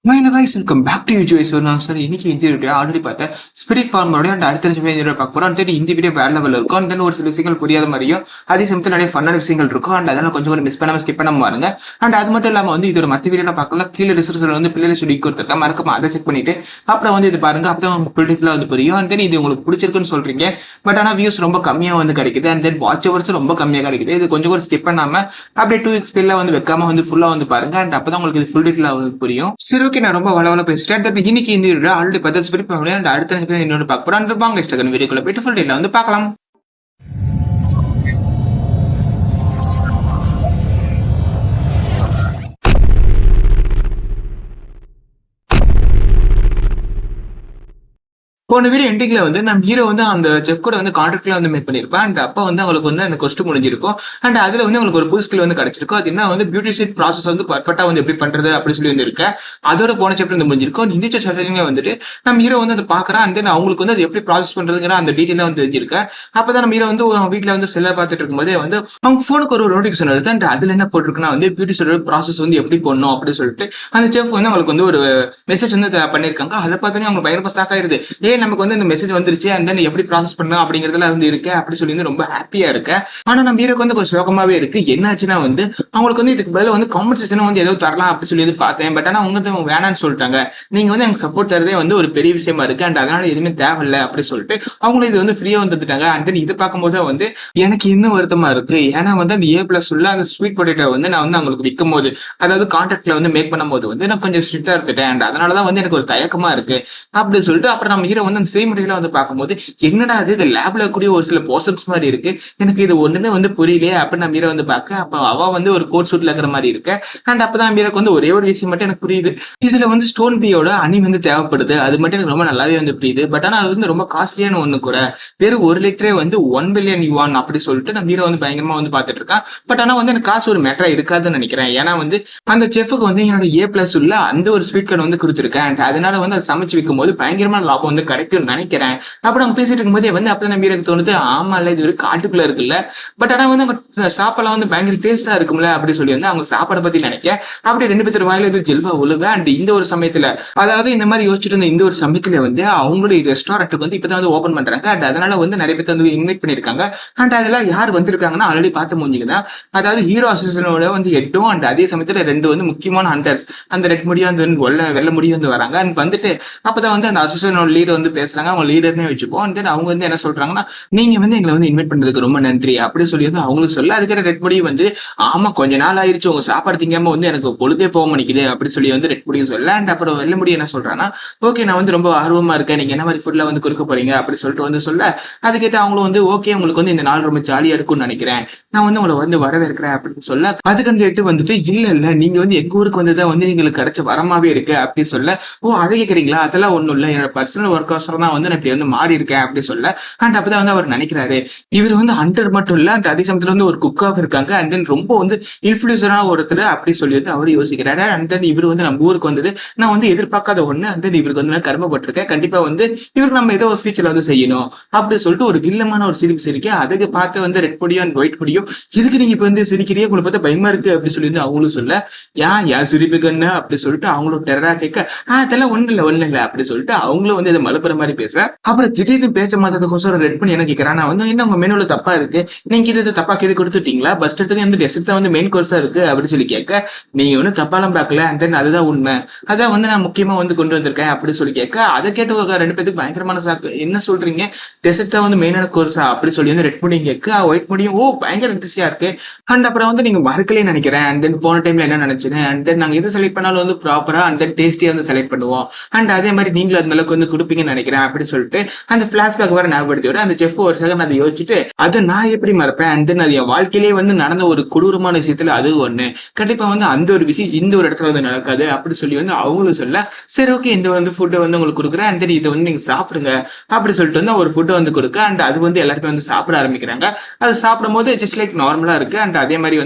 Welcome back to UGS sir. இன்னைக்கு இந்த video already பார்த்தேன். ஸ்பிரிட் ஃபார்மோட அண்ட் அடுத்த வீடியோ பார்க்க போறோம். இந்த வீடியோ வேற லெவலில் இருக்கும். அண்ட் ஒரு சில விஷயங்கள் புரியாத மாதிரியும் அதே சமயத்தில் நிறைய ஃபன்னான விஷயங்கள் இருக்கும். அண்ட் அதெல்லாம் கொஞ்சம் மிஸ் பண்ணாம ஸ்கிப் பண்ண பாருங்க. அண்ட் அது மட்டும் இல்லாம இதோட மற்ற வீடியோ பார்க்கலாம். கீழே டிஸ்கிரிப்ஷன்ல பிள்ளைகளை சொல்லி கொடுத்துருக்கா, மறக்காம அதை செக் பண்ணிட்டு அப்புறம் இது பாருங்க. அப்பதான் உங்களுக்கு பியூட்டிஃபுல்லா புரியும். அண்ட் தென் இது உங்களுக்கு பிடிச்சிருக்குன்னு சொல்றீங்க. பட் ஆனா வியூஸ் ரொம்ப கம்மியா கிடைக்குது. அண்ட் தென் வாட்ச் ஹவர்ஸ் ரொம்ப கம்மியா கிடைக்குது. இது கொஞ்சம் கூட ஸ்கிப் பண்ணாம அப்படியே 2 weeks வைக்காம ஃபுல்லா பாருங்க. அண்ட் அப்பதான் உங்களுக்கு இது ஃபுல் டீட்டெயிலா புரியும். சரி, ஓகே. நான் ரொம்ப வளவல இன்னைக்கு இந்த வீடியோ ஆல்ரெடி பத்தி ஸ்பிரிட் பண்ண அடுத்த இன்னொரு பார்க்க போறோம். வாங்க இன்ஸ்டாகிராம் வீடியோக்குள்ள போயிட்டு ஃபுல் டீடைல் பார்க்கலாம். போன வீடியோ எண்டிங்ல நம்ம ஹீரோ அந்த செஃப் கூட கான்ட்ராக்ட்ல மேக் பண்ணிருப்பேன். அண்ட் அப்ப அவங்களுக்கு அந்த கொஸ்ட் முடிஞ்சிருக்கும். அண்ட் அதுல உங்களுக்கு ஒரு புது ஸ்கில் கிடைச்சிருக்கும். அது என்ன பியூட்டிஷியன் ப்ராசஸ் பர்ஃபெக்டா எப்படி பண்றது அப்படி சொல்லி இருக்கு. அதோட போன சாப்டர் முடிஞ்சிருக்கும். இந்த சாப்டர்ல நம்ம ஹீரோ அதை பாக்குறான். அண்ட் தென் அவங்களுக்கு அது எப்படி ப்ராசஸ் பண்றதுங்கிற அந்த டீடைலா தெரிஞ்சிருக்கு. அப்பதான் நம்ம ஹீரோ வீட்டுல செல்ல பார்த்துட்டு இருக்கும்போதே அவங்க போனுக்கு ஒரு நோட்டிபிகேஷன் வருது. அண்ட் அதுல என்ன போட்டிருக்குன்னா பியூட்டிஷியன் ப்ராசஸ் எப்படி பண்ணணும் அப்படின்னு சொல்லிட்டு அந்த செஃப் அவங்களுக்கு ஒரு மெசேஜ் பண்ணிருக்காங்க. அதை பார்த்தோன்னே அவங்க பயங்கரமா ஷாக் ஆயிருது. நமக்கு இந்த மெசேஜ் வந்துருச்சு. அண்ட் தென் எப்படி ப்ராசஸ் பண்ணலாம் அப்படிங்கறதுல இருக்கு அப்படி சொல்லி ரொம்ப ஹாப்பியா இருக்கு. ஆனா நம்ம ஹீரோக்கு கொஞ்சம் சோகமாவே இருக்கு. என்னாச்சுன்னா அவங்களுக்கு இதுக்கு பதில காம்பன்சேஷன் ஏதோ தரலாம் அப்படி சொல்லி பார்த்தேன். பட் ஆனா அவங்க வேணான்னு சொல்லிட்டாங்க. நீங்க எனக்கு சப்போர்ட் தரதே ஒரு பெரிய விஷயமா இருக்கு. அண்ட் அதனால எதுவுமே தேவையில்லை அப்படி சொல்லிட்டு அவங்களும் இது ஃப்ரீயா வந்துட்டாங்க. அண்ட் தென் இது பார்க்கும்போது எனக்கு இன்னும் வருத்தமா இருக்கு. ஏன்னா அந்த A+ உள்ள அந்த ஸ்வீட் பொட்டேட்டோ நான் அவங்களுக்கு விற்கும் போது, அதாவது கான்ட்ராக்ட்ல மேக் பண்ணும்போது நான் கொஞ்சம் ஸ்ட்ரிக்டா எடுத்துட்டேன். அண்ட் அதனாலதான் எனக்கு ஒரு தயக்கமா இருக்கு அப்படி சொல்லிட்டு அப்புறம் நம்ம ஹீரோ அந்த செய்முறையில பார்க்கும்போது என்னடா அது இந்த லேப்ல கூடிய ஒரு சில போர்ஷன்ஸ் மாதிரி இருக்கு. எனக்கு இது ஒண்ணுமே புரியலையே அப்படின்னு நம்ம ஹீரோ பார்க்க அப்ப அவ ஒரு கோட் சூட்ல இருக்கிற மாதிரி இருக்கு. அண்ட் அப்பதான் ஹீரோக்கு ஒரே ஒரு விஷயம் மட்டும் எனக்கு புரியுது. இதுல ஸ்டோன் பீயோட அணி தேவைப்படுது. அது மட்டும் எனக்கு ரொம்ப நல்லாவே புரியுது. பட் ஆனா அது ரொம்ப காஸ்ட்லியான ஒண்ணு கூட. வெறும் 1 லிட்டரே 1 பில்லியன் யுவான் அப்படி சொல்லிட்டு நம்ம ஹீரோ பயங்கரமா பார்த்துட்டு இருக்கான். பட் ஆனா எனக்கு காசு ஒரு மேட்டரா இருக்காதுன்னு நினைக்கிறேன். ஏன்னா அந்த செஃப்க்கு என்னோட A+ உள்ள அந்த ஒரு ஸ்வீட் கார்டு கொடுத்துருக்கேன். அண்ட் அதனால அதை சமைச்சு வைக்கும் போது பயங்கரமான லாபம் கிடைக்கும் நினைக்கிறேன். அப்படி அவங்க பேசிட்டு இருக்கும்போதே அப்பதான் நம்ம ஹீரோக்கு தோணுது, ஆமா இல்ல இது ஒரு காட்டுக்குள்ள இருக்குல்ல. பட் ஆனா அவங்க சாப்பாடுலாம் பயங்கர டேஸ்டா இருக்கும்ல அப்படி சொல்லி அவங்க சாப்பாடை பத்தி நினைக்க அப்படி 2 பேர் வாயில ஜெல்வா உழுவ. அண்ட் இந்த ஒரு சமயத்துல, அதாவது இந்த மாதிரி யோசிச்சுட்டு இருந்த இந்த ஒரு சமயத்துல அவங்களுடைய ரெஸ்டாரண்ட்டுக்கு இப்பதான் ஓபன் பண்றாங்க. அண்ட் அதனால நிறைய பேர் இன்வைட் பண்ணிருக்காங்க. அண்ட் அதெல்லாம் யார் வந்திருக்காங்கன்னா ஆல்ரெடி பார்த்து முடிஞ்சுக்குதான். அதாவது ஹீரோ அசோசியேஷனோட எட்டும் அண்ட் அதே சமயத்துல 2 முக்கியமான ஹண்டர்ஸ், அந்த ரெட் முடியும் அந்த வெள்ள முடியும் வராங்க. அண்ட் வந்துட்டு அப்பதான் அந்த அசோசியேஷனோட லீடர் பேசுறாங்க. அவங்க லீடர்னே வச்சுப்போம். அண்ட் அவங்க என்ன சொல்றாங்கன்னா, நீங்க எங்களை இன்வைட் பண்றதுக்கு ரொம்ப நன்றி அப்படி சொல்லி அவங்களுக்கு சொல்ல. அதுக்கிட்ட ரெட் முடியும் ஆமா கொஞ்ச நாள் ஆயிடுச்சு உங்க சாப்பாடு திங்காம எனக்கு பொழுதே போக மாட்டேங்குது அப்படி சொல்லி ரெட் முடியும் சொல்ல. அண்ட் அப்புறம் வெள்ள முடியும் என்ன சொல்றாங்கன்னா, ஓகே நான் ரொம்ப ஆர்வமா இருக்கேன், நீங்க என்ன மாதிரி ஃபுட்ல கொடுக்க போறீங்க அப்படி சொல்லிட்டு சொல்ல. அது கேட்டு அவங்களும் ஓகே உங்களுக்கு இந்த நாள் ரொம்ப ஜாலியா இருக்கும்னு நினைக்கிறேன், நான் உங்களை வரவேற்கிறேன் அப்படின்னு சொல்ல. அதுக்கு கேட்டு இல்ல நீங்க எங்க ஊருக்கு வந்ததான் எங்களுக்கு கிடைச்ச வரமாவே இருக்கு அப்படி சொல்ல. ஓ அதை கேக்குறீங்களா, அதெல்லாம் ஒண்ணும் இல்ல, என்னோட பர்சனல் ஒர்க் அவசரம் தான் நான் இப்படி மாறி இருக்கேன் அப்படி சொல்ல. அண்ட் அப்பதான் அவர் நினைக்கிறாரு, இவர் ஹண்டர் மட்டும் இல்ல அண்ட் அதே சமயத்துல ஒரு குக்காக இருக்காங்க. அண்ட் தென் ரொம்ப இன்ஃபுளுசரா ஒருத்தர் அப்படி சொல்லி அவர் யோசிக்கிறாரு. அண்ட் தென் இவர் நம்ம ஊருக்கு நான் எதிர்பார்க்காத ஒண்ணு. அண்ட் தென் இவருக்கு நான் கர்மப்பட்டிருக்கேன், கண்டிப்பா இவருக்கு நம்ம ஏதோ ஒரு ஃபியூச்சர்ல செய்யணும் அப்படி சொல்லிட்டு ஒரு வில்லமான ஒரு சிரிப்பு சிரிக்க. அதுக்கு பார்த்து ரெட் பொடியும் அண்ட் ஒயிட் பொடியும், இதுக்கு நீங்க இப்ப சிரிக்கிறீங்க, உங்களை பார்த்தா பயமா இருக்கு அப்படி சொல்லி அவங்களும் சொல்ல. ஏன் சிரிப்பு கண்ணு அப்படி சொல்லிட்டு அவங்களும் டெரரா கேட்க, அதெல்லாம் ஒண்ணு இல்ல அப்படி சொல்லிட்டு அவங்களும் இதை மலுப்புற மாதிரி பேச. அப்புறம் திடீர்னு பேச்ச மாத்ததுக்கோசரம் ரெட் பண்ணி என்ன கேட்கறான், என்ன உங்க மெனுல தப்பா இருக்கு, நீங்க இது தப்பா இது கொடுத்துட்டீங்களா, பஸ் எடுத்து டெசர்ட் தான் மெயின் கோர்ஸா இருக்கு அப்படின்னு சொல்லி கேட்க. நீங்க ஒன்னும் தப்பாலாம் பார்க்கல, அண்ட் தென் அதுதான் உண்மை, அதான் நான் முக்கியமா கொண்டு வந்திருக்கேன் அப்படி சொல்லி கேட்க. அதை கேட்டு 2 பேருக்கு பயங்கரமான சாக்கு. என்ன சொல்றீங்க, டெசர்ட் தான் மெயினான கோர்ஸா அப்படி சொல்லி ரெட் முடியும் கேட்க. ஒயிட் முடியும் ஓ பயங்கர இன்ட்ரெஸ்டியா இருக்கு. அண்ட் அப்புறம் நீங்க மறக்கலே நினைக்கிறேன். அண்ட் தென் போன டைம்ல என்ன நினைச்சேன், அண்ட் தென் நாங்க எது செலக்ட் பண்ணாலும் ப்ராப்பரா அண்ட் தென் டேஸ்டியா செலக்ட் பண்ணுவோம். அண்ட் அதே மாதிரி நீங்களும் அந்த அளவுக்கு கொடுப்பீங்கன்னு நினைக்கிறேன் அப்படி சொல்லிட்டு அந்த பிளாஷ்பேக் வர ஞாபகப்படுத்தி விட. அந்த செஃப் ஒரு செகண்ட் அதை யோசிச்சுட்டு, அதை நான் எப்படி மறப்பேன், அண்ட் தென் அது என் வாழ்க்கையிலேயே நடந்த ஒரு கொடூரமான விஷயத்துல அது ஒண்ணு, கண்டிப்பா அந்த ஒரு விஷயம் இந்த ஒரு இடத்துல நடக்காது அப்படி சொல்லி அவங்களும் சொல்ல. சரி ஓகே இந்த ஃபுட்டை உங்களுக்கு கொடுக்குறேன், அண்ட் தென் இதை நீங்க சாப்பிடுங்க அப்படி சொல்லிட்டு ஒரு ஃபுட்டை கொடுக்க. அண்ட் அது எல்லாருமே சாப்பிட ஆரம்பிக்கிறாங்க. அது சாப்பிடும் போது ஜஸ்ட் லைக் நார்மலா இருக்கு. அண்ட் அதே மாதிரி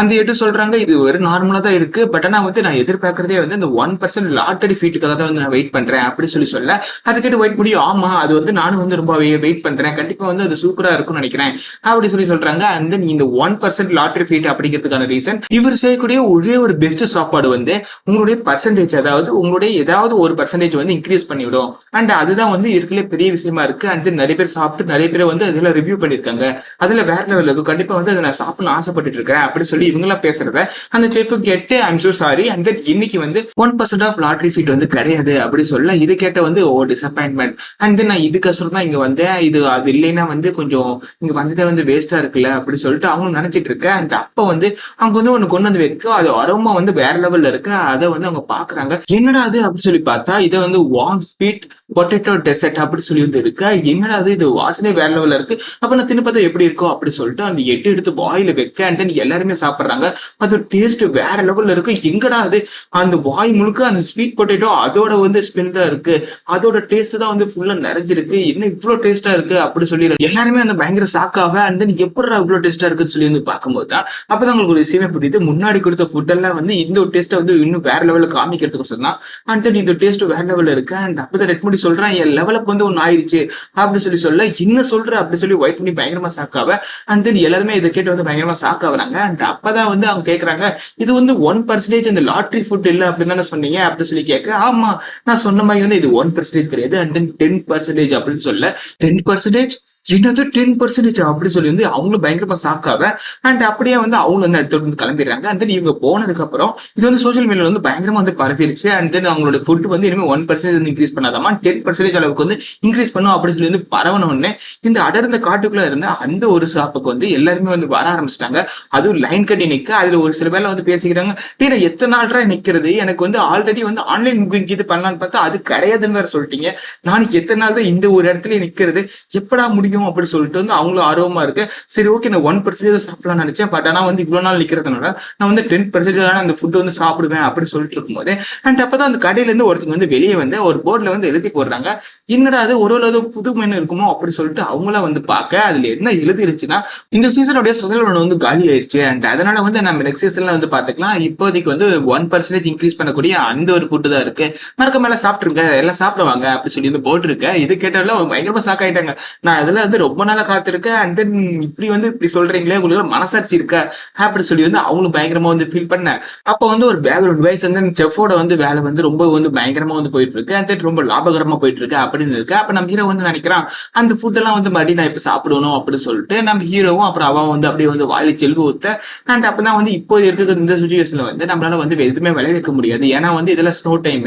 அந்த எட்டு சொல்றாங்க, இது ஒரு நார்மலா தான் இருக்கு, பட் ஆனா நான் எதிர்பார்க்கறதே அந்த 1% லாட்டரி ஃபீட்டுக்காக தான் நான் வெயிட் பண்றேன் அப்படி சொல்லி சொல்ல. அதுக்கிட்ட கேட்டு வெயிட் பண்ணி ஆமா அது வந்து நானும் வந்து ரொம்ப வெயிட் பண்றேன், கண்டிப்பா வந்து அது சூப்பரா இருக்கும்னு நினைக்கிறேன் அப்படி சொல்றாங்க. அண்ட் தென் இந்த 1% லாட்டரி ஃபீட் அப்படிங்கிறதுக்கான ரீசன் இவர் செய்யக்கூடிய ஒரே ஒரு பெஸ்ட் சாப்பாடு வந்து உங்களுடைய பர்சன்டேஜ், அதாவது உங்களுடைய ஏதாவது ஒரு பர்சன்டேஜ் வந்து இன்க்ரீஸ் பண்ணிவிடும். அண்ட் அதுதான் வந்து இருக்கலே பெரிய விஷயமா இருக்கு. அண்ட் நிறைய பேர் சாப்பிட்டு நிறைய பேர் வந்து அதுல ரிவ்யூ பண்ணிருக்காங்க, அதுல வேற லெவல் இருக்கும், கண்டிப்பா வந்து அதை நான் சாப்பிடணும் ஆசைப்பட்டு இருக்கேன் அப்படி சொல்லி இவங்கெல்லாம் பேசுறத அந்த செஃப் கேட்டு I'm so sorry and then இன்னைக்கு வந்து 1% ஆஃப் லாட்டரி ஃபீட் வந்து கிடையாது அப்படி சொல்ல இது கேட்ட வந்து ஓ டிசப்பாயின்மெண்ட். அண்ட் தென் நான் இதுக்கோசரம் தான் இங்க வந்தேன், இது அது இல்லைன்னா வந்து கொஞ்சம் இங்க வந்ததே வந்து வேஸ்டா இருக்குல்ல அப்படி சொல்லிட்டு அவங்க நினைச்சிட்டு இருக்கேன். அண்ட் அப்ப வந்து அவங்க வந்து ஒண்ணு கொண்டு வந்து வைக்க அது அரோமா வந்து வேற லெவல்ல இருக்கு, அதை வந்து அவங்க பாக்குறாங்க. என்னடா அது அப்படி சொல்லி பார்த்தா இதை வந்து வார்ம் ஸ்வீட் பொட்டேட்டோ டெசர்ட் அப்படி சொல்லி வந்து இருக்கு. என்னடா அது இது வாசனை வேற லெவல்ல இருக்கு, அப்ப நான் தின்னு பார்த்தா எப்படி இருக்கும் அப்படி சொல்லிட்டு அந்த எட்டு எடுத்து வாயில வைக்க அண்ட் தென் எல்லாருமே சாப்பிடுறாங்க. அது டேஸ்ட் வேற லெவல்ல இருக்கு. எங்கடா அது அந்த வாய் முழுக்க அந்த ஸ்வீட் பொட்டேட்டோ அதோட வந்து ஸ்மெல் தான் இருக்கு, அதோட டேஸ்ட் தான் வந்து ஃபுல்லா நிறைஞ்சிருக்கு, என்ன இவ்வளவு டேஸ்டா இருக்கு அப்படி சொல்லி எல்லாருமே அந்த பயங்கர சாக்காவ அண்ட் தென் எப்படா இவ்வளவு டேஸ்டா இருக்குன்னு சொல்லி வந்து பார்க்கும்போது தான் அப்பதான் உங்களுக்கு ஒரு விஷயமே புரியுது. முன்னாடி கொடுத்த ஃபுட் எல்லாம் வந்து இந்த ஒரு டேஸ்ட்டை வந்து இன்னும் வேற லெவல்ல காமிக்கிறதுக்கு சொன்னா அண்ட் தென் இந்த டேஸ்ட் வேற லெவல்ல இருக்கு. அண்ட் அப்பதான் ரெட் பண்ணி சொல்றான் என் லெவலுக்கு வந்து ஒன்னு ஆயிடுச்சு அப்படி சொல்ல என்ன சொல்ற அப்படி சொல்லி ஒயிட் பண்ணி பயங்கரமா சாக்காவ அண்ட் தென் எல்லாருமே இதை கேட்டு வந்து பயங்கரமா சாக்காவறாங்க. அண்ட் அப்பதான் வந்து அவங்க கேக்குறாங்க இது வந்து 1% இந்த லாட்டரி ஃபுட் இல்ல அப்படின்னு தானே சொன்னீங்க அப்படி சொல்லி கேட்க, ஆமா நான் சொன்ன மாதிரி வந்து இது 1% கிடையாது அண்ட் தென் 10% அப்படின்னு சொல்ல 10% என்னது 10% அப்படி சொல்லி வந்து அவங்களும் பயங்கரமா சாக்காவ அண்ட் அப்படியே வந்து அவங்க வந்து அடுத்த வந்து கிளம்பிடுறாங்க. அண்ட் தென் இவங்க போனதுக்கு அப்புறம் இது வந்து சோசியல் மீடியால வந்து பயங்கரமா வந்து பரவிடுச்சு. அண்ட் தென் அவங்களோட ஃபுட் வந்து இனிமே 1% இன்க்ரீஸ் பண்ணாதாமா 10% அளவுக்கு வந்து இன்க்ரீஸ் பண்ணும் அப்படின்னு சொல்லி வந்து பரவணும்னு இந்த அடர்ந்த காட்டுக்குள்ள இருந்த அந்த ஒரு ஷாப்புக்கு வந்து எல்லாருமே வந்து வர ஆரம்பிச்சிட்டாங்க. அதுவும் லைன் கட்டி நிக்க அதுல ஒரு சில பேர்ல வந்து பேசிக்கிறாங்க, டீட எத்தனை நாள்ரா நிக்கிறது, எனக்கு வந்து ஆல்ரெடி வந்து ஆன்லைன் புக்கிங் இது பண்ணலான்னு பார்த்தா அது கிடையாதுன்னு வேற சொல்லிட்டீங்க, நாளைக்கு எத்தனை நாள் தான் இந்த ஒரு இடத்துல நிக்கிறது, எப்படா முடியும் அப்படி சொல்லிட்டு வந்து அவங்களும் ஆர்வமா இருக்கு. சரி ஓகே நான் 1% சாப்பிடலாம் நினைச்சேன், பட் ஆனா வந்து இவ்வளவு நாள் நிக்கிறதுனால நான் வந்து 10% அந்த ஃபுட் வந்து சாப்பிடுவேன் அப்படின்னு சொல்லிட்டு இருக்கும்போது அண்ட் அப்பதான் அந்த கடையில இருந்து ஒருத்தங்க வந்து வெளியே வந்து ஒரு போர்ட்ல வந்து எழுதி போடுறாங்க, என்னடா அது ஒரு புது மெனு இருக்குமோ அப்படி சொல்லிட்டு அவங்கள வந்து பார்க்க அதுல என்ன எழுதி இருந்துச்சுன்னா இந்த சீசனுடைய ஸ்பெஷல் ஒன்று வந்து காலி ஆயிடுச்சு அண்ட் அதனால வந்து நம்ம நெக்ஸ்ட் சீசன்ல வந்து பாத்துக்கலாம், இப்போதைக்கு வந்து 1% இன்க்ரீஸ் பண்ணக்கூடிய அந்த ஒரு ஃபுட்டு தான் இருக்கு, மறக்க மேல சாப்பிட்டுருங்க எல்லாம் சாப்பிடுவாங்க அப்படி சொல்லி வந்து போட்டிருக்க. இது கேட்டாலும் பயங்கரமா ஷாக் ஆயிட்டாங்க, நான் இதுல வந்து ரொம்ப நாளா காத்திருக்கேன் அண்ட் தென் இப்படி வந்து இப்படி சொல்றீங்களே உங்களுக்கு மனசாட்சி இருக்கா அப்படி சொல்லி வந்து அவங்களும் பயங்கரமா வந்து ஃபீல் பண்ணேன். அப்ப வந்து ஒரு பேக்ரவுண்ட் வைஸ் வந்து செஃபோட வந்து வேலை வந்து ரொம்ப வந்து பயங்கரமா வந்து போயிட்டு இருக்கு அண்ட் தென் ரொம்ப லாபகரமா போயிட்டு இருக்கு அப்படின்னு இருக்கு. அப்ப நம்ம ஹீரோ வந்து நினைக்கிறான் அந்த ஃபுட் எல்லாம் வந்து மறுபடியும் நான் இப்ப சாப்பிடணும் அப்படின்னு சொல்லிட்டு நம்ம ஹீரோவும் அப்புறம் அவன் வந்து அப்படியே வந்து வாயில செல்வு ஊத்த அண்ட் அப்பதான் வந்து இப்போ இருக்கிற இந்த சுச்சுவேஷன்ல வந்து நம்மளால வந்து எதுவுமே விளைவிக்க முடியாது, ஏன்னா வந்து இதெல்லாம் ஸ்னோ டைம்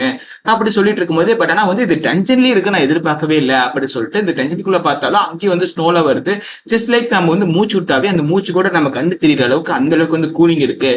அப்படி சொல்லிட்டு இருக்கும்போது பட் ஆனா வந்து இது டென்ஷன்லயே இருக்கு நான் எதிர்பார்க்கவே இல்லை அப்படி சொல்லிட்டு இந்த டென்ஷனுக்குள்ள பார்த்தாலும் அங்கேயும் வந்து ஸ்னோல வருது, ஜஸ்ட் லைக் நம்ம வந்து மூச்சு விட்டாவே அந்த மூச்சு கூட நம்ம கண்டு தெரியுற அளவுக்கு அந்த அளவுக்கு வந்து கூலிங் இருக்கு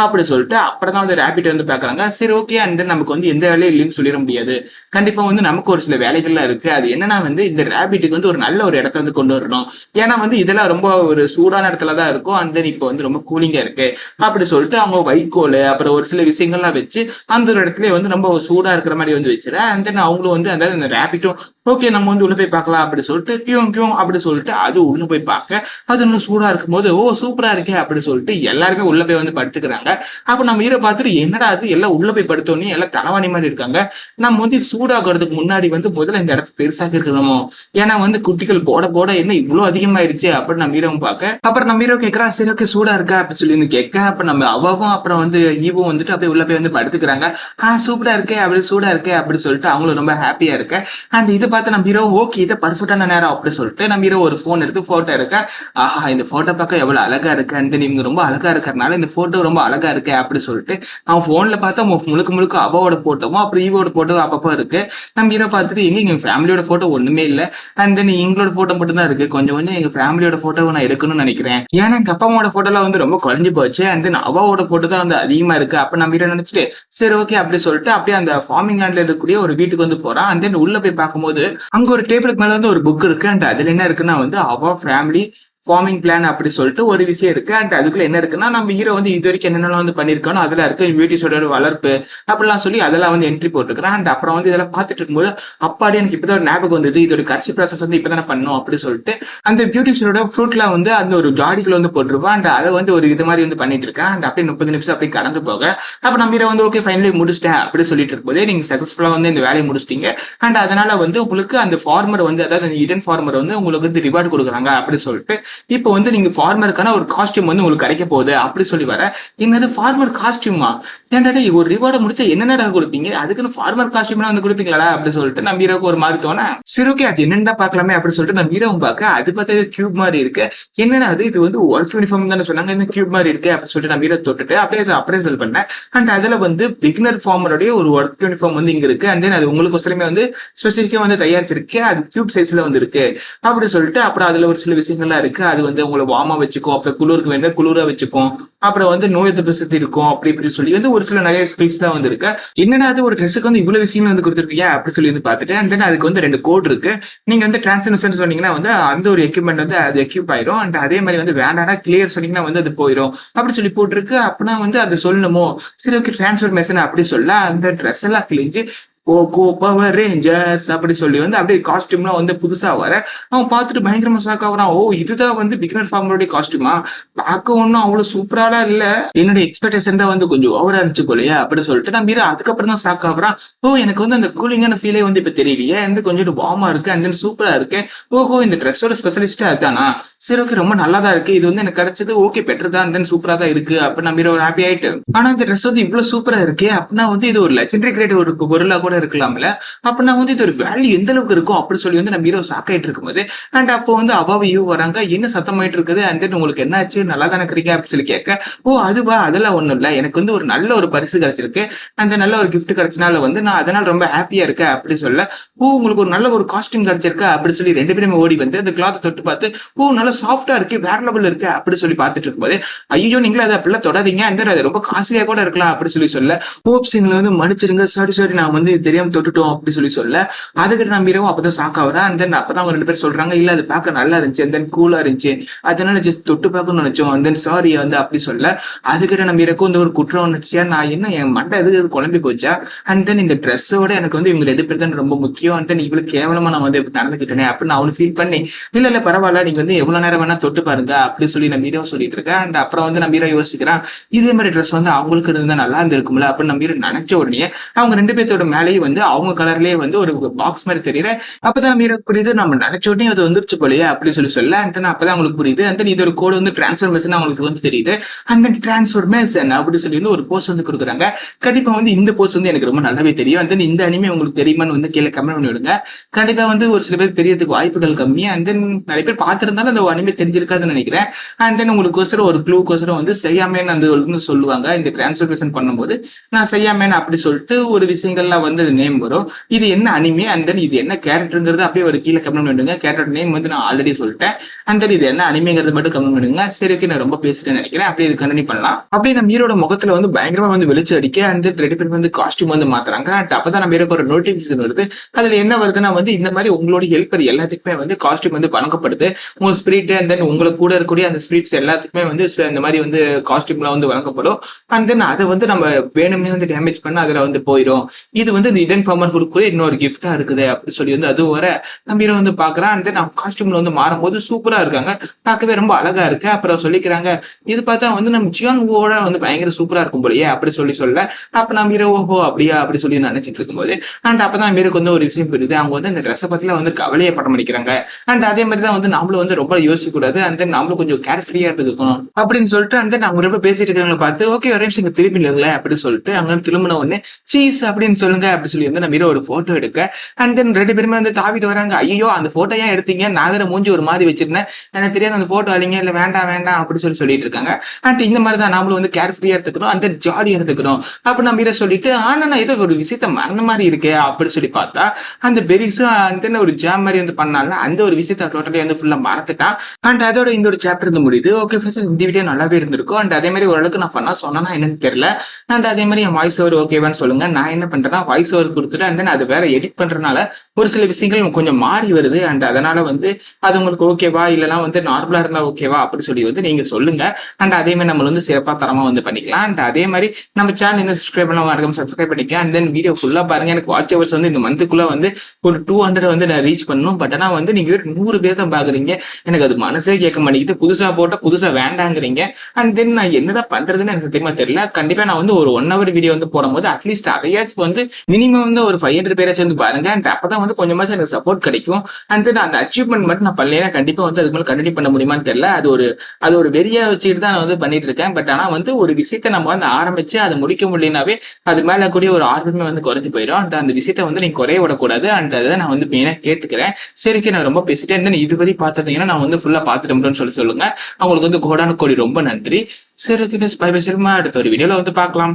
அப்படி சொல்லிட்டு அப்புறம் தான் வந்து ரேபிட் வந்து பாக்குறாங்க. சரி ஓகே அந்த நமக்கு வந்து எந்த வேலையும் இல்லைன்னு சொல்லிட முடியாது, கண்டிப்பா வந்து நமக்கு ஒரு சில வேலைகள்லாம் இருக்கு, அது என்னன்னா வந்து இந்த ரேபிட்டுக்கு வந்து ஒரு நல்ல ஒரு இடத்த வந்து கொண்டு வரணும், ஏன்னா வந்து இதெல்லாம் ரொம்ப ஒரு சூடான இடத்துலதான் இருக்கும் அந்த இப்போ வந்து ரொம்ப கூலிங்கா இருக்கு அப்படி சொல்லிட்டு அவங்க வைக்கோல் அப்புறம் ஒரு சில விஷயங்கள்லாம் வச்சு அந்த ஒரு இடத்துல வந்து ரொம்ப சூடா இருக்கிற மாதிரி வந்து வச்சுறேன். அண்ட் தென் அவங்களும் வந்து அதாவது அந்த ரேபிட்டும் ஓகே நம்ம வந்து உள்ள போய் பார்க்கலாம் அப்படி சொல்லிட்டு கியூம் அப்படி சொல்லிட்டு அது உள்ள போய் பார்க்க அது இன்னும் சூடா இருக்கும் போது ஓ சூப்பரா இருக்கே அப்படி சொல்லிட்டு எல்லாருமே உள்ள போய் வந்து படுத்துக்கிறாங்க. அப்ப நம்ம ஹீரோ பார்த்துட்டு என்னடா அது எல்லாம் உள்ள போய் படுத்தோன்னே எல்லாம் தலைவாணி மாதிரி இருக்காங்க, நம்ம வந்து சூடாக்குறதுக்கு முன்னாடி வந்து முதல்ல இந்த இடத்த பெருசாக இருக்கணுமோ, ஏன்னா வந்து குட்டிகள் போட போட என்ன இவ்வளவு அதிகமாயிருச்சு அப்படின்னு நம்ம ஹீரோவும் பார்க்க அப்புறம் நம்ம ஹீரோ கேட்கறா சரி ஓகே சூடா இருக்கா அப்படி சொல்லி வந்து கேட்க அப்ப நம்ம அவாவும் அப்புறம் வந்து ஈவும் வந்துட்டு அப்படியே உள்ள போய் வந்து படுத்துக்கிறாங்க. சூப்பரா இருக்கே அப்படி சூடா இருக்கே அப்படி சொல்லிட்டு அவங்களும் ரொம்ப ஹாப்பியா இருக்க. அண்ட் இதை பார்த்து நம்ம ஹீரோ ஓகே இதை பர்ஃபெக்டான நேரம் அப்படி சொல்லிட்டு நம்ம ஹீரோ ஒரு போன் எடுத்து போட்டோ எடுக்க, ஆஹா இந்த போட்டோ பார்க்க எவ்வளவு அழகா இருக்கு அண்ட் நீங்க ரொம்ப அழகா இருக்கிறதுனால இந்த போட்டோ ரொம்ப அழகா இருக்கு அப்படி சொல்லிட்டு அவன் போன்ல பார்த்தா முழுக்க முழுக்க அவாவோட போட்டோவும் அப்புறம் ஈவோட போட்டோ அப்பப்போ இருக்கு. நம்ம ஹீரோ பார்த்துட்டு எங்க ஃபேமிலியோட போட்டோ ஒண்ணுமே இல்லை அண்ட் தென் எங்களோட போட்டோ மட்டும் தான் இருக்கு, கொஞ்சம் கொஞ்சம் எங்க ஃபேமிலியோட போட்டோவை நான் எடுக்கணும்னு நினைக்கிறேன், ஏன்னா எங்க அப்பா அம்மாவோட போட்டோலாம் வந்து ரொம்ப குறைஞ்சு போச்சு அண்ட் தென் அவாவோட போட்டோ தான் வந்து அதிகமா இருக்கு. அப்ப நம்ம ஹீரோ நினைச்சிட்டு சரி ஓகே அப்படி சொல்லிட்டு அப்படியே அந்த ஃபார்மிங் லேண்ட்ல இருக்கக்கூடிய ஒரு வீட்டுக்கு வந்து போறான். அண்ட் தென் உள்ள போய் பார்க்கும்போது அங்க ஒரு டேபிளுக்கு மேல வந்து ஒரு புக் இருக்கு அண்ட் அதுல என்ன இருக்குன்னா வந்து அவ ஃபேமிலி ஃபார்மிங் பிளான் அப்படி சொல்லிட்டு ஒரு விஷயம் இருக்கு. அண்ட் அதுக்குள்ள என்ன இருக்குன்னா, நம்ம ஹீரோ வந்து இது வரைக்கும் என்னென்னலாம் வந்து பண்ணிருக்கானோ அதெல்லாம் இருக்கு. பியூட்டிஸோட வளர்ப்பு அப்படிலாம் சொல்லி அதெல்லாம் வந்து என்ட்ரி போட்டுருக்கான். அண்ட் அப்புறம் வந்து இதெல்லாம் பார்த்துட்டு இருக்கும்போது அப்பாடி எனக்கு இப்பதான் ஒரு ஞாபகம் வந்தது, இது ஒரு கடைசி ப்ராசஸ் வந்து இப்பதானே பண்ணும் அப்படி சொல்லிட்டு அந்த பியூட்டிஷியனோட ஃப்ரூட்லாம் வந்து அந்த ஒரு ஜாடிக்குள்ள வந்து போட்டுருப்பான். அண்ட் அதை வந்து ஒரு இது மாதிரி வந்து பண்ணிட்டு இருக்கேன். அண்ட் அப்படியே 30 நிமிஷம் அப்படியே கடந்து போக அப்ப நம்ம ஹீரோ வந்து ஓகே ஃபைனலி முடிச்சிட்டேன் அப்படி சொல்லிட்டு இருக்கும்போதே நீங்க சக்சஸ்ஃபுல்லா வந்து இந்த வேலையை முடிச்சிட்டீங்க. அண்ட் அதனால வந்து உங்களுக்கு அந்த ஃபார்மர் வந்து அதாவது அந்த இடன் ஃபார்மர் வந்து உங்களுக்கு வந்து ரிவார்டு கொடுக்குறாங்க அப்படி சொல்லிட்டு இப்போ வந்து நீங்க ஃபார்மருக்கான ஒரு காஸ்டியூம் வந்து உங்களுக்கு கிடைக்க போகுது அப்படி சொல்லி வர, என்னது ஃபார்மர் காஸ்டியூமா, ஏன்டா ஒரு ரிவார்டை முடிச்சா என்னென்னடா கொடுப்பீங்க, அதுக்குன்னு ஃபார்மர் காஸ்டியூம்லாம் வந்து கொடுப்பீங்களா அப்படி சொல்லிட்டு நம்ம ஹீரோக்கு ஒரு மாதிரி தோண, சரி ஓகே அது என்னன்னு பார்க்கலாமே அப்படி சொல்லிட்டு நம்ம ஹீரோவும் பார்க்க அது பார்த்தா கியூப் மாதிரி இருக்கு. என்னன்னா அது இது வந்து ஒர்க் யூனிஃபார்ம் தானே சொன்னாங்க, இந்த கியூப் மாதிரி இருக்கு அப்படி சொல்லிட்டு நம்ம ஹீரோ தொட்டுட்டு அப்படியே அதை அப்ரைசல் பண்ணேன். அண்ட் அதுல வந்து பிகினர் ஃபார்மருடைய ஒரு ஒர்க் யூனிஃபார்ம் வந்து இங்க இருக்கு. அண்ட் தென் அது உங்களுக்கு வந்து ஸ்பெசிஃபிக்கா வந்து தயாரிச்சிருக்கு, அது கியூப் சைஸ்ல வந்து இருக்கு அப்படி சொல்லிட்டு அப்புறம் அதுல ஒரு சில விஷயங்கள்லாம் இருக்கு. அது வந்து உங்களை வார்மா வச்சுக்கும், அப்புறம் குளிருக்கு வேண்டாம் குளிரா வச்சுக்கும், அப்புறம் வந்து நோய் எதிர்ப்பு சக்தி இருக்கும் அப்படி இப்படி சொல்லி வந்து ஒரு சில நிறைய ஸ்கில்ஸ் தான் வந்து இருக்கு. என்னன்னா அது ஒரு ட்ரெஸ்ஸுக்கு வந்து இவ்வளவு விஷயம் வந்து கொடுத்துருக்கீங்க அப்படி சொல்லி வந்து பார்த்துட்டு அண்ட் தென் அதுக்கு வந்து 2 கோட் இருக்கு. நீங்க வந்து டிரான்ஸ்மிஷன் சொன்னீங்கன்னா வந்து அந்த ஒரு எக்யூப்மெண்ட் வந்து அது எக்யூப் ஆயிரும். அண்ட் அதே மாதிரி வந்து வேண்டாம்னா கிளியர் சொன்னீங்கன்னா வந்து அது போயிடும் அப்படி சொல்லி போட்டிருக்கு. அப்படின்னா வந்து அது சொல்லணுமோ, சரி ஓகே டிரான்ஸ்ஃபர்மேஷன் அப்படி சொல்ல அந்த ட்ரெஸ் எல்லாம் கிழிஞ்சு போகோ பவர் ரேஞ்சர்ஸ் அப்படி சொல்லி வந்து அப்படியே காஸ்டியூம்லாம் வந்து புதுசா வர அவன் பார்த்துட்டு பயங்கரமா ஷாக் ஆகுறான். ஓ இதுதான் வந்து பிகினர் ஃபார்மருடைய காஸ்டியூமா, பார்க்க ஒன்னும் அவ்வளவு சூப்பராலாம் இல்ல, என்னோட எக்ஸ்பெக்டேஷன் தான் வந்து கொஞ்சம் ஓவரா இருந்துச்சு போலயே அப்படி சொல்லிட்டு நான் மீற அதுக்கப்புறம் தான் ஷாக் ஆகுறான். ஓ எனக்கு வந்து அந்த கூலிங்கான ஃபீலே வந்து இப்ப தெரியலையே, வந்து கொஞ்சம் வார்மா இருக்கு அண்ட் தென் சூப்பரா இருக்கு. ஓஹோ இந்த ட்ரெஸ்ஸோட ஸ்பெஷலிஸ்டே அதுதானா, சரி ஓகே ரொம்ப நல்லா தான் இருக்கு, இது வந்து எனக்கு கிடைச்சது ஓகே பெட்டர் தான் தென் சூப்பரா தான் இருக்கு அப்ப நம்ம ஒரு ஹாப்பி ஆயிட்டு. ஆனா இந்த ட்ரெஸ் வந்து இவ்வளவு சூப்பரா இருக்கு அப்படின்னா வந்து இது ஒரு லெஜெண்டரி கிரேட் ஒரு பொருளா கூட இருக்கலாம்ல, அப்படின்னா வந்து இது ஒரு வேல்யூ எந்த அளவுக்கு இருக்கும் அப்படி சொல்லி வந்து நம்ம ஹீரோ ஷாக் ஆயிட்டு இருக்கும்போது அண்ட் அப்போ வந்து அவாவையும் வராங்க, என்ன சத்தம் ஆயிட்டு இருக்குது அண்ட் தென் உங்களுக்கு என்ன ஆச்சு நல்லா தானே கிடைக்க அப்படின்னு சொல்லி கேட்க, ஓ அதுவா அதெல்லாம் ஒண்ணும் இல்ல, எனக்கு வந்து ஒரு நல்ல ஒரு பரிசு கிடைச்சிருக்கு, அந்த நல்ல ஒரு கிஃப்ட் கிடைச்சனால வந்து நான் அதனால ரொம்ப ஹாப்பியா இருக்கேன் அப்படி சொல்ல, ஓ உங்களுக்கு ஒரு நல்ல ஒரு காஸ்டியூம் கிடைச்சிருக்கு அப்படி சொல்லி 2 பேருமே ஓடி வந்து அந்த கிளாத் தொட்டு பார்த்து ஓ நல்ல சாஃப்டா இருக்கு வேற லெவல் இருக்கு அப்படி சொல்லி பார்த்துட்டு இருக்கும்போது, ஐயோ நீங்களும் அதை அப்படிலாம் தொடாதீங்க அண்ட் அது ரொம்ப காஸ்ட்லியா கூட இருக்கலாம் அப்படி சொல்ல, ஹோப் சிங்ல வந்து மன்னிச்சிருங்க சாரி நான் வந்து தெரியாம தொட்டுட்டோம் அப்படி சொல்ல, அதுக்கிட்ட நம்ம இரவும் அப்பதான் ஷாக் ஆகுறேன். அண்ட் தென் அப்பதான் அவங்க 2 பேர் சொல்றாங்க இல்ல அது பார்க்க நல்லா இருந்துச்சு அண்ட் தென் கூலா இருந்துச்சு அதனால ஜஸ்ட் தொட்டு பார்க்கணும்னு நினைச்சோம் அண்ட் தென் சாரி வந்து அப்படி சொல்ல, அதுக்கிட்ட நம்ம இருக்கும் வந்து ஒரு குற்றம் வந்துச்சியா, நான் என்ன என் மண்டை எதுக்கு குழம்பி போச்சா, அண்ட் தென் இந்த ட்ரெஸ்ஸோட எனக்கு வந்து இவங்க 2 பேர் தான் ரொம்ப முக்கியம் அண்ட் தென் இவ்வளவு கேவலமா நான் வந்து நடந்துக்கிட்டேனே அப்படின்னு அவனு ஃபீல் பண்ணி, இல்ல பரவாயில்ல நீங்க வந்து எவ்வளவு நேரம் வேணா தொட்டு பாருங்க அப்படி சொல்லி நம்ம ஹீரோ சொல்லிட்டு இருக்கேன். அண்ட் அப்புறம் வந்து நம்ம ஹீரோ யோசிக்கிறான் இதே மாதிரி ட்ரெஸ் வந்து அவங்களுக்கு இருந்தா நல்லா இருந்திருக்கும்ல அப்படின்னு நம்ம ஹீரோ நினைச்ச உடனே அவங்க 2 பேர்த்தோட மேலேயே வந்து அவங்க கலர்லயே வந்து ஒரு பாக்ஸ் மாதிரி தெரியல. அப்பதான் நம்ம ஹீரோ புரியுது நம்ம நினைச்ச உடனே அது வந்துருச்சு போலயே அப்படி சொல்ல, அண்ட் அப்பதான் அவங்களுக்கு புரியுது அண்ட் இது ஒரு கோடு வந்து டிரான்ஸ்ஃபர்மேஷன் அவங்களுக்கு வந்து தெரியுது. அந்த டிரான்ஸ்ஃபர்மேஷன் அப்படி சொல்லி வந்து ஒரு போஸ்ட் வந்து கொடுக்குறாங்க. கண்டிப்பா வந்து இந்த போஸ்ட் வந்து எனக்கு ரொம்ப நல்லாவே தெரியும். அண்ட் இந்த அனிமே உங்களுக்கு தெரியுமான்னு வந்து கீழே கமெண்ட் பண்ணி விடுங்க. கண்டிப்பா வந்து ஒரு சில பேர் தெரியறதுக்கு வாய்ப்புகள் கம்மி. அண்ட் தென் நிறைய பேர் பார்த்திருந்தாலும் அந்த அனிமே தெரிஞ்சிருக்காதுன்னு நினைக்கிறேன். அண்ட் தென் உங்களுக்கு ஒரு க்ளூக்கோசரம் வந்து செய்யாமேன்னு அந்த சொல்லுவாங்க. இந்த டிரான்ஸ்ஃபர்மேஷன் பண்ணும்போது நான் செய்யாமேன்னு அப்படி சொல்லிட்டு ஒரு விஷயங்கள்லாம் வந்து நேம் வரும். இது என்ன அனிமே அண்ட் தென் இது என்ன கேரக்டருங்கிறது அப்படியே ஒரு கீழே கமெண்ட் பண்ணுங்க. கேரக்டர் நேம் வந்து நான் ஆல்ரெடி சொல்லிட்டேன். அண்ட் தென் இது என்ன அனிமேங்கிறது மட்டும் கமெண்ட் பண்ணுங்க. சரி ஓகே நான் ரொம்ப பேசிட்டேன்னு நினைக்கிறேன். அப்படியே இது கண்டினியூ பண்ணலாம். அப்படியே நம்ம ஹீரோட முகத்துல வந்து பயங்கரமா வந்து வெளிச்சு அடிக்க அண்ட் தென் 2 பேர் வந்து காஸ்டியூம் வந்து மாத்துறாங்க. அண்ட் அப்பதான் நம்ம ஹீரோக்கு ஒரு நோட்டிபிகேஷன் வருது. அதுல என்ன வருதுன்னா வந்து இந்த மாதிரி உங்களோட ஹெல்ப்பர் எல்லாத்துக்குமே வந்து காஸ்டியூம் வந்து வழங்கப்படுது. உங்க ஸ்பிரிட் அண்ட் தென் உங்களுக்கு கூட இருக்கக்கூடிய அந்த ஸ்பிரிட்ஸ் எல்லாத்துக்குமே வந்து இந்த மாதிரி வந்து காஸ்டியூம்லாம் வந்து வழங்கப்படும். அண்ட் தென் அதை வந்து நம்ம வேணும்னே வந்து டேமேஜ் பண்ண அதுல வந்து போயிடும். இது வந்து இந்த இடன் ஃபார்மர் கொடுக்கக்கூடிய இன்னொரு கிஃப்டா இருக்குது அப்படி சொல்லி வந்து அது வர நம்ம ஹீரோ வந்து பாக்குறான். அண்ட் தென் காஸ்டியூம்ல வந்து மாறும்போது சூப்பரா இருக்காங்க, பார்க்கவே ரொம்ப அழகா இருக்கு. அப்புறம் சொல்லிக்கிறாங்க இது பார்த்தா வந்து நம்ம ஜியான்வோட வந்து பயங்கர சூப்பரா இருக்கும் போலயே அப்படி சொல்ல, அப்ப நம்ம ஹீரோ ஓஹோ அப்படியா அப்படி சொல்லி நினைச்சிட்டு இருக்கும்போது அண்ட் அப்பதான் ஹீரோக்கு வந்து ஒரு விஷயம் புரியுது. அவங்க வந்து அந்த ட்ரெஸ்ஸை பத்தில வந்து கவலையே பட மாட்டேங்கிறாங்க. அண்ட் அதே மாதிரி தான் வந்து நம்மளும் வந்து ரொம்ப யோசிக்க கூடாது. அண்ட் தென் நம்மளும் கொஞ்சம் கேர்ஃப்ரீயா இருக்கணும் அப்படின்னு சொல்லிட்டு அண்ட் தென் அவங்க ரொம்ப பேசிட்டு இருக்காங்க பார்த்து ஓகே ஒரு நிமிஷம் திரும்பி இல்லைங்களே அப்படின்னு சொல்லிட்டு அங்க திரும்பின உடனே சீஸ் அப்படின்னு சொல்லுங்க அப்படி சொல்லி வந்து நம்ம ஹீரோ ஒரு போட்டோ எடுக்க அண்ட் தென் 2 பேருமே வந்து தாவிட்டு வராங்க. ஐயோ அந்த போட்டோ ஏன் எடுத்தீங்க, நாகர மூஞ்சி ஒரு மாதிரி வச்சிருந்தேன் எனக்கு தெரியாது அந்த போட்டோ அழிங்க இல்ல வேண்டாம் அப்படி சொல்லிட்டு இருக்காங்க. அண்ட் இந்த மாதிரி தான் நம்மளும் வந்து கேர்ஃப்ரீயா எடுத்துக்கணும் அந்த ஜாலியா எடுத்துக்கணும் அப்படி நம்ம ஹீரோ சொல்லிட்டு ஆனா ஏதோ ஒரு விஷயத்த மறந்த மாதிரி இருக்கே அப்படி சொல்லி பார்த்தா அந்த பெரிஸும் அண்ட் தென் ஒரு ஜாம் மாதிரி வந்து பண்ணால அந்த ஒரு விஷயத்த டோட்டலி வந்து ஃபுல்லா மறந்துட்டான். அண்ட் அதோட இந்த ஒரு சாப்டர் வந்து முடியுது. ஓகே ஃப்ரெண்ட்ஸ், இந்த வீடியோ நல்லாவே இருந்திருக்கும். அண்ட் அதே மாதிரி ஓரளவுக்கு நான் பண்ணா சொன்னா என்னன்னு தெரியல. அண்ட் அதே மாதிரி என் வாய்ஸ் ஓவர் ஓகேவான்னு சொல்லுங்க. நான் என்ன பண்றேன்னா வாய்ஸ் ஓவர் கொடுத்துட்டு அண்ட் தென் அது வேற எடிட் பண்றதுனால ஒரு சில விஷயங்கள் கொஞ்சம் மாறி வருது. அண்ட் அதனால வந்து அது உங்களுக்கு ஓகேவா இல்லைனா வந்து நார்மலா இருந்தா ஓகேவா அப்படி சொல்லி வந்து நீங்க சொல்லுங்க. அண்ட் அதே மாதிரி நம்ம வந்து சிறப்பா தரமா வந்து பண்ணிக்கலாம். அண்ட் அதே மாதிரி நம்ம சேனல் இன்னும் சப்ஸ்கிரைப் பண்ண மறக்காம சப்ஸ்கிரைப் பண்ணிக்கலாம். அண்ட் தென் வீடியோ ஃபுல்லா பாருங்க. எனக்கு வாட்ச் ஹவர்ஸ் வந்து இந்த மந்த்துக்குள்ள வந்து ஒரு 200 வந்து நான் ரீச் பண்ணணும். பட் ஆனா வந்து நீங்க 100 பேர் தான் பாக்குறீங்க. எனக்கு அது மனசே கேட்க மாட்டேங்குது. புதுசா போட்டா புதுசா வேண்டாங்கிறீங்க. அண்ட் தென் நான் என்னதான் பண்றதுன்னு எனக்கு தெரியுமா தெரியல. கண்டிப்பா நான் வந்து ஒரு 1 hour வீடியோ வந்து போடும்போது அட்லீஸ்ட் அதையாச்சும் வந்து மினிமம் வந்து ஒரு 500 பேராச்சும் வந்து பாருங்க. அண்ட் அப்பதான் வந்து கொஞ்சமாச்சும் எனக்கு சப்போர்ட் கிடைக்கும். அண்ட் தென் அந்த அச்சீவ்மெண்ட் மட்டும் நான் பண்ணலைன்னா கண்டிப்பா வந்து அதுக்கு மேல கண்டினியூ பண்ண முடியுமான்னு தெரியல. அது ஒரு வெறியா வச்சுட்டு தான் நான் வந்து பண்ணிட்டு இருக்கேன். பட் ஆனா வந்து ஒரு விஷயத்த நம்ம வந்து ஆரம்பிச்சு அதை முடிக்க முடியலனாவே அது மேல கூடிய ஒரு ஆர்வமே வந்து குறைஞ்சு போயிடும். அந்த விஷயத்த வந்து நீங்க குறைய விடக்கூடாது. அண்ட் அதை நான் வந்து மெயினா கேட்டுக்கிறேன். சரிக்கு நான் ரொம்ப பேசிட்டேன். இதுவரை பார்த்துட்டீங்கன்னா நான் வந்து ஃபுல்லா பார்த்துட்டோம்னு சொல்லுங்க. அவங்களுக்கு வந்து கோடான கோடி ரொம்ப நன்றி. சரி பை பை, அடுத்த ஒரு வீடியோல வந்து பார்க்கலாம்.